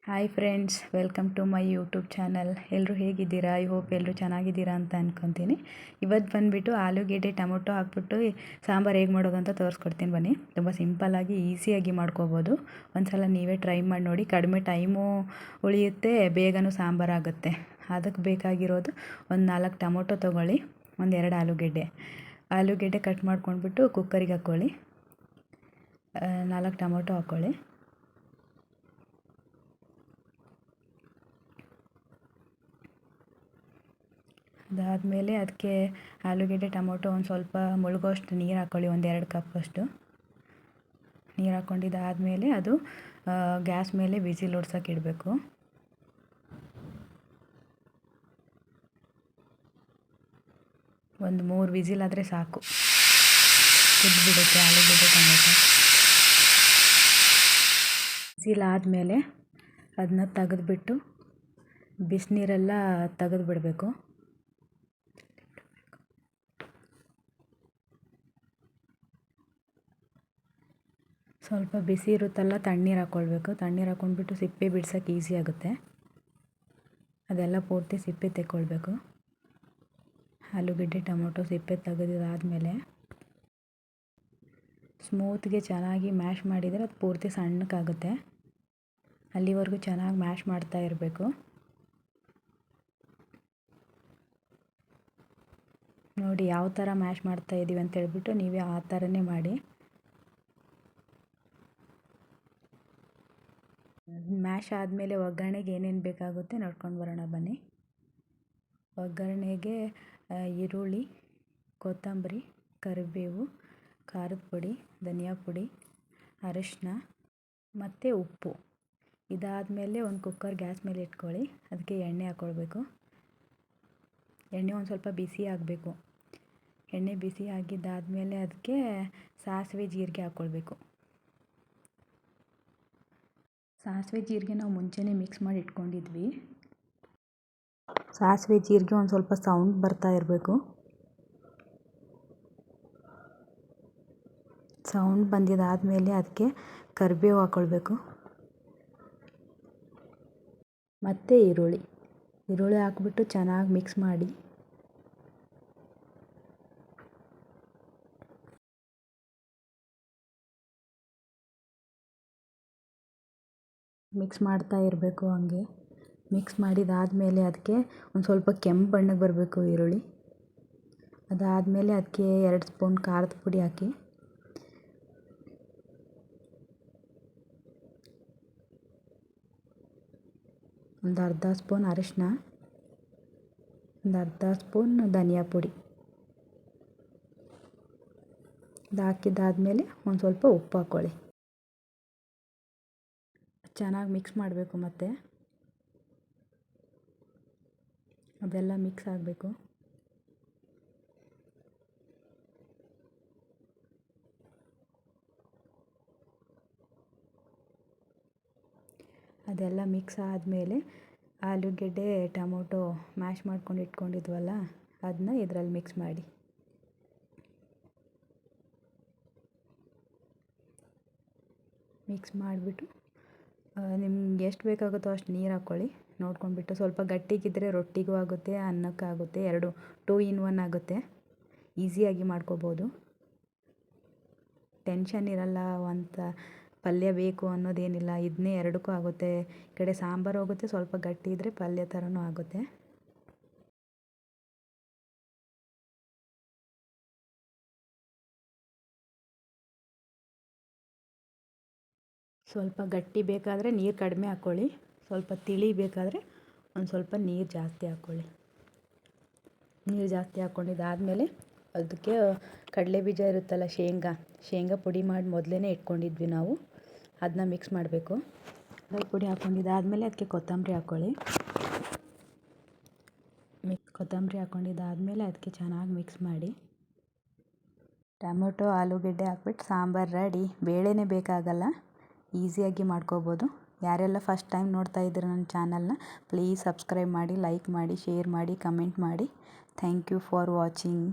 Hi friends, welcome to my YouTube channel. ಎಲ್ಲರೂ ಹೇಗಿದ್ದೀರಾ? I hope ಎಲ್ಲರೂ ಚೆನ್ನಾಗಿದ್ದೀರಾ ಅಂತ ಅಂದ್ಕೊತೀನಿ. ಇವತ್ತು ಬಂದುಬಿಟ್ಟು ಆಲೂಗೆಡ್ಡೆ ಟೊಮೊಟೊ ಹಾಕ್ಬಿಟ್ಟು ಸಾಂಬಾರು ಹೇಗೆ ಮಾಡೋದು ಅಂತ ತೋರಿಸ್ಕೊಡ್ತೀನಿ ಬನ್ನಿ. ತುಂಬ ಸಿಂಪಲ್ಲಾಗಿ ಈಸಿಯಾಗಿ ಮಾಡ್ಕೋಬೋದು. ಒಂದ್ಸಲ ನೀವೇ ಟ್ರೈ ಮಾಡಿ ನೋಡಿ. ಕಡಿಮೆ ಟೈಮು ಉಳಿಯುತ್ತೆ, ಬೇಗನೂ ಸಾಂಬಾರಾಗುತ್ತೆ. ಅದಕ್ಕೆ ಬೇಕಾಗಿರೋದು ಒಂದು 4 ಟೊಮೊಟೊ ತೊಗೊಳ್ಳಿ, ಒಂದು 2 ಆಲೂಗೆಡ್ಡೆ ಕಟ್ ಮಾಡ್ಕೊಂಡ್ಬಿಟ್ಟು ಕುಕ್ಕರಿಗೆ ಹಾಕ್ಕೊಳ್ಳಿ. 4 ಟೊಮೊಟೊ ಹಾಕ್ಕೊಳ್ಳಿ. ಅದಾದಮೇಲೆ ಅದಕ್ಕೆ ಆಲೂಗೆಡ್ಡೆ ಟೊಮೊಟೊ ಒಂದು ಸ್ವಲ್ಪ ಮುಳುಗೋಷ್ಟು ನೀರು ಹಾಕ್ಕೊಳ್ಳಿ. 1-2 ಕಪ್ಪಷ್ಟು ನೀರು ಹಾಕ್ಕೊಂಡಿದ್ದಾದಮೇಲೆ ಅದು ಗ್ಯಾಸ್ ಮೇಲೆ ವಿಸಿಲ್ ಹೊಡ್ಸೋಕೆ ಇಡಬೇಕು. ಒಂದು 3 ವಿಸಿಲ್ ಆದರೆ ಸಾಕು, ಕುದ್ಬಿಡುತ್ತೆ ಆಲೂಗೆಡ್ಡೆ ಟೊಮೊಟೊ. ವಿಸಿಲ್ ಆದಮೇಲೆ ಅದನ್ನ ತೆಗೆದ್ಬಿಟ್ಟು ಬಿಸಿನೀರೆಲ್ಲ ತೆಗೆದುಬಿಡಬೇಕು. ಸ್ವಲ್ಪ ಬಿಸಿ ಇರುತ್ತಲ್ಲ, ತಣ್ಣೀರು ಹಾಕ್ಕೊಳ್ಬೇಕು. ತಣ್ಣೀರು ಹಾಕ್ಕೊಂಡ್ಬಿಟ್ಟು ಸಿಪ್ಪೆ ಬಿಡ್ಸೋಕ್ಕೆ ಈಸಿ ಆಗುತ್ತೆ. ಅದೆಲ್ಲ ಪೂರ್ತಿ ಸಿಪ್ಪೆ ತೆಕ್ಕೊಳ್ಬೇಕು. ಆಲೂಗೆಡ್ಡೆ ಟೊಮೊಟೊ ಸಿಪ್ಪೆ ತೆಗೆದಾದ್ಮೇಲೆ ಸ್ಮೂತ್ಗೆ ಚೆನ್ನಾಗಿ ಮ್ಯಾಶ್ ಮಾಡಿದರೆ ಅದು ಪೂರ್ತಿ ಸಣ್ಣಕ್ಕಾಗುತ್ತೆ. ಅಲ್ಲಿವರೆಗೂ ಚೆನ್ನಾಗಿ ಮ್ಯಾಶ್ ಮಾಡ್ತಾ ಇರಬೇಕು. ನೋಡಿ ಯಾವ ಥರ ಮ್ಯಾಶ್ ಮಾಡ್ತಾ ಇದ್ದೀವಿ ಅಂತ ಹೇಳ್ಬಿಟ್ಟು ನೀವೇ ಆ ಥರನೇ ಮಾಡಿ. ಮ್ಯಾಶ್ ಆದಮೇಲೆ ಒಗ್ಗರಣೆಗೆ ಏನೇನು ಬೇಕಾಗುತ್ತೆ ನೋಡ್ಕೊಂಡು ಬರೋಣ ಬನ್ನಿ. ಒಗ್ಗರಣೆಗೆ ಈರುಳ್ಳಿ, ಕೊತ್ತಂಬರಿ, ಕರಿಬೇವು, ಖಾರದ ಪುಡಿ, ಧನಿಯಾ ಪುಡಿ, ಅರಿಶಿನ ಮತ್ತು ಉಪ್ಪು. ಇದಾದಮೇಲೆ ಒಂದು ಕುಕ್ಕರ್ ಗ್ಯಾಸ್ ಮೇಲೆ ಇಟ್ಕೊಳ್ಳಿ. ಅದಕ್ಕೆ ಎಣ್ಣೆ ಹಾಕ್ಕೊಳ್ಬೇಕು. ಎಣ್ಣೆ ಒಂದು ಸ್ವಲ್ಪ ಬಿಸಿ ಆಗಬೇಕು. ಎಣ್ಣೆ ಬಿಸಿ ಆಗಿದ್ದಾದಮೇಲೆ ಅದಕ್ಕೆ ಸಾಸಿವೆ ಜೀರಿಗೆ ಹಾಕ್ಕೊಳ್ಬೇಕು. ಸಾಸಿವೆ ಜೀರಿಗೆ ನಾವು ಮುಂಚೆನೇ ಮಿಕ್ಸ್ ಮಾಡಿ ಇಟ್ಕೊಂಡಿದ್ವಿ. ಸಾಸಿವೆ ಜೀರಿಗೆ ಒಂದು ಸ್ವಲ್ಪ ಸೌಂಡ್ ಬರ್ತಾ ಇರಬೇಕು. ಸೌಂಡ್ ಬಂದಿದ್ದಾದಮೇಲೆ ಅದಕ್ಕೆ ಕರಿಬೇವು ಹಾಕ್ಕೊಳ್ಬೇಕು ಮತ್ತು ಈರುಳ್ಳಿ ಹಾಕ್ಬಿಟ್ಟು ಚೆನ್ನಾಗಿ ಮಿಕ್ಸ್ ಮಾಡಿ. ಮಿಕ್ಸ್ ಮಾಡ್ತಾ ಇರಬೇಕು. ಹಂಗೆ ಮಿಕ್ಸ್ ಮಾಡಿದಾದಮೇಲೆ ಅದಕ್ಕೆ ಒಂದು ಸ್ವಲ್ಪ ಕೆಂಪು ಬಣ್ಣಕ್ಕೆ ಬರಬೇಕು ಈರುಳ್ಳಿ. ಅದಾದಮೇಲೆ ಅದಕ್ಕೆ 2 ಸ್ಪೂನ್ ಖಾರದ ಪುಡಿ ಹಾಕಿ. ಒಂದು ಅರ್ಧ ಸ್ಪೂನ್ ಅರಿಶಿನ, ಒಂದು ಅರ್ಧ ಸ್ಪೂನ್ ಧನಿಯಾ ಪುಡಿ. ಇದು ಹಾಕಿದ್ದಾದಮೇಲೆ ಒಂದು ಸ್ವಲ್ಪ ಉಪ್ಪು ಹಾಕ್ಕೊಳ್ಳಿ. ಚೆನ್ನಾಗಿ ಮಿಕ್ಸ್ ಮಾಡಬೇಕು. ಮತ್ತು ಅದೆಲ್ಲ ಮಿಕ್ಸ್ ಆಗಬೇಕು. ಅದೆಲ್ಲ ಮಿಕ್ಸ್ ಆದಮೇಲೆ ಆಲೂಗೆಡ್ಡೆ ಟೊಮೊಟೊ ಮ್ಯಾಶ್ ಮಾಡ್ಕೊಂಡು ಇಟ್ಕೊಂಡಿದ್ವಲ್ಲ, ಅದನ್ನ ಇದರಲ್ಲಿ ಮಿಕ್ಸ್ ಮಾಡಿ. ಮಿಕ್ಸ್ ಮಾಡಿಬಿಟ್ಟು ನಿಮ್ಗೆ ಎಷ್ಟು ಬೇಕಾಗುತ್ತೋ ಅಷ್ಟು ನೀರು ಹಾಕ್ಕೊಳ್ಳಿ. ನೋಡ್ಕೊಂಡ್ಬಿಟ್ಟು ಸ್ವಲ್ಪ ಗಟ್ಟಿಗಿದ್ದರೆ ರೊಟ್ಟಿಗೂ ಆಗುತ್ತೆ, ಅನ್ನಕ್ಕಾಗುತ್ತೆ. 2 in 1 ಆಗುತ್ತೆ. ಈಸಿಯಾಗಿ ಮಾಡ್ಕೋಬೋದು. ಟೆನ್ಷನ್ ಇರಲ್ಲ ಅಂತ ಪಲ್ಯ ಬೇಕು ಅನ್ನೋದೇನಿಲ್ಲ. ಇದನ್ನೇ 2ಕ್ಕೂ ಆಗುತ್ತೆ. ಈ ಕಡೆ ಸಾಂಬಾರು ಹೋಗುತ್ತೆ, ಸ್ವಲ್ಪ ಗಟ್ಟಿ ಇದ್ದರೆ ಪಲ್ಯ ಥರನೂ ಆಗುತ್ತೆ. ಸ್ವಲ್ಪ ಗಟ್ಟಿ ಬೇಕಾದರೆ ನೀರು ಕಡಿಮೆ ಹಾಕ್ಕೊಳ್ಳಿ. ಸ್ವಲ್ಪ ತಿಳಿ ಬೇಕಾದರೆ ಒಂದು ಸ್ವಲ್ಪ ನೀರು ಜಾಸ್ತಿ ಹಾಕ್ಕೊಳ್ಳಿ. ನೀರು ಜಾಸ್ತಿ ಹಾಕ್ಕೊಂಡಿದ್ದಾದಮೇಲೆ ಅದಕ್ಕೆ ಕಡಲೆ ಬೀಜ ಇರುತ್ತಲ್ಲ, ಶೇಂಗಾ ಪುಡಿ ಮಾಡಿ ಮೊದಲೇ ಇಟ್ಕೊಂಡಿದ್ವಿ ನಾವು. ಅದನ್ನ ಮಿಕ್ಸ್ ಮಾಡಬೇಕು. ಪುಡಿ ಹಾಕ್ಕೊಂಡಿದ್ದಾದಮೇಲೆ ಅದಕ್ಕೆ ಕೊತ್ತಂಬರಿ ಹಾಕ್ಕೊಳ್ಳಿ. ಕೊತ್ತಂಬರಿ ಹಾಕ್ಕೊಂಡಿದ್ದಾದಮೇಲೆ ಅದಕ್ಕೆ ಚೆನ್ನಾಗಿ ಮಿಕ್ಸ್ ಮಾಡಿ. ಟೊಮೊಟೊ ಆಲೂಗೆಡ್ಡೆ ಹಾಕ್ಬಿಟ್ಟು ಸಾಂಬಾರು ರೆಡಿ. ಬೇಳೆನೇ ಬೇಕಾಗಲ್ಲ, ಈಸಿಯಾಗಿ ಮಾಡ್ಕೋಬೋದು. ಯಾರೆಲ್ಲ ಫಸ್ಟ್ ಟೈಮ್ ನೋಡ್ತಾ ಇದ್ದೀರ ನನ್ನ ಚಾನಲ್ನ, ಪ್ಲೀಸ್ ಸಬ್ಸ್ಕ್ರೈಬ್ ಮಾಡಿ, ಲೈಕ್ ಮಾಡಿ, ಶೇರ್ ಮಾಡಿ, ಕಮೆಂಟ್ ಮಾಡಿ. Thank you for watching.